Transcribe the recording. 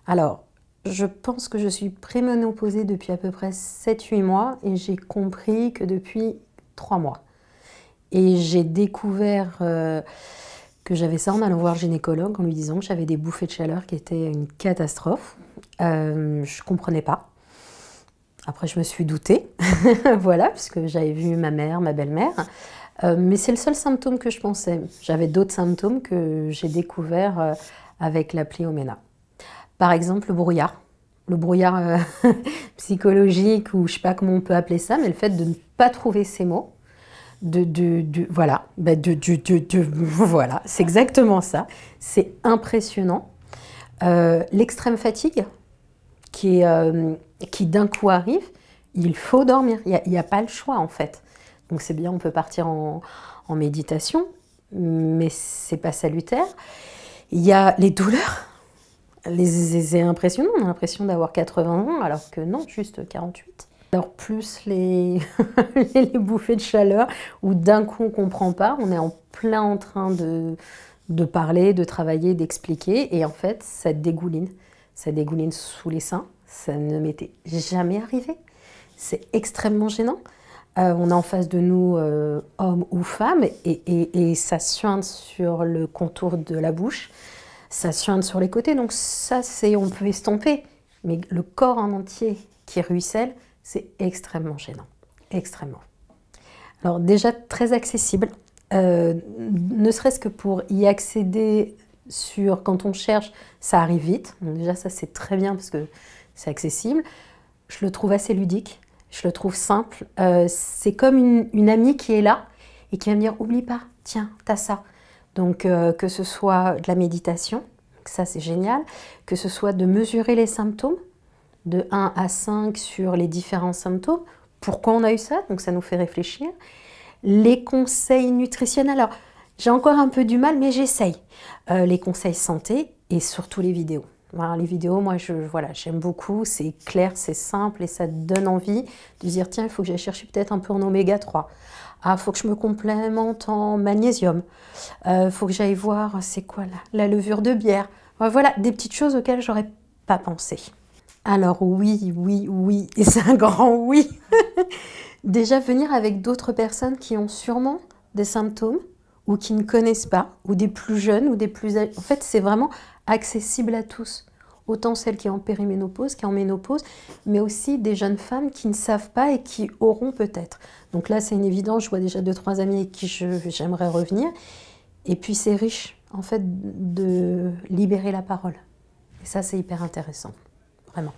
Alors, je pense que je suis préménopausée depuis à peu près 7-8 mois et j'ai compris que depuis 3 mois. Et j'ai découvert que j'avais ça en allant voir le gynécologue en lui disant que j'avais des bouffées de chaleur qui étaient une catastrophe. Je ne comprenais pas. Après, je me suis doutée, voilà, puisque j'avais vu ma mère, ma belle-mère. Mais c'est le seul symptôme que je pensais. J'avais d'autres symptômes que j'ai découverts avec l'appli Omena. Par exemple, le brouillard. Le brouillard psychologique, ou je ne sais pas comment on peut appeler ça, mais le fait de ne pas trouver ces mots. Voilà, voilà, c'est exactement ça. C'est impressionnant. L'extrême fatigue qui d'un coup arrive, il faut dormir. Il n'y a pas le choix en fait. Donc c'est bien, on peut partir en méditation, mais c'est pas salutaire. Il y a les douleurs. C'est impressionnant, on a l'impression d'avoir 80 ans alors que non, juste 48. Alors plus les bouffées de chaleur où d'un coup on ne comprend pas, on est en plein en train de parler, de travailler, d'expliquer et en fait ça dégouline sous les seins, ça ne m'était jamais arrivé, c'est extrêmement gênant. On a en face de nous homme ou femme et ça suinte sur le contour de la bouche, ça suinte sur les côtés, donc ça on peut estomper, mais le corps en entier qui ruisselle, c'est extrêmement gênant, extrêmement. Alors déjà très accessible, ne serait-ce que pour y accéder quand on cherche, ça arrive vite. Donc déjà ça c'est très bien parce que c'est accessible. Je le trouve assez ludique, je le trouve simple. C'est comme une amie qui est là et qui va me dire oublie pas, tiens, t'as ça. Donc que ce soit de la méditation, ça c'est génial, que ce soit de mesurer les symptômes, de 1 à 5 sur les différents symptômes. Pourquoi on a eu ça? Donc ça nous fait réfléchir. Les conseils nutritionnels, alors j'ai encore un peu du mal, mais j'essaye. Les conseils santé et surtout les vidéos. Voilà, les vidéos, moi j'aime beaucoup, c'est clair, c'est simple et ça donne envie de dire tiens, il faut que j'aille chercher peut-être un peu en oméga 3. Ah, il faut que je me complémente en magnésium. Il faut que j'aille voir, c'est quoi là, la levure de bière. Voilà, des petites choses auxquelles j'aurais pas pensé. Alors oui, et c'est un grand oui. Déjà venir avec d'autres personnes qui ont sûrement des symptômes ou qui ne connaissent pas, ou des plus jeunes ou des plus âgés. En fait, c'est vraiment accessible à tous. Autant celles qui sont en périménopause qu'en ménopause, mais aussi des jeunes femmes qui ne savent pas et qui auront peut-être. Donc là, c'est une évidence, je vois déjà 2-3 amis avec qui j'aimerais revenir. Et puis c'est riche, en fait, de libérer la parole. Et ça, c'est hyper intéressant. Vraiment.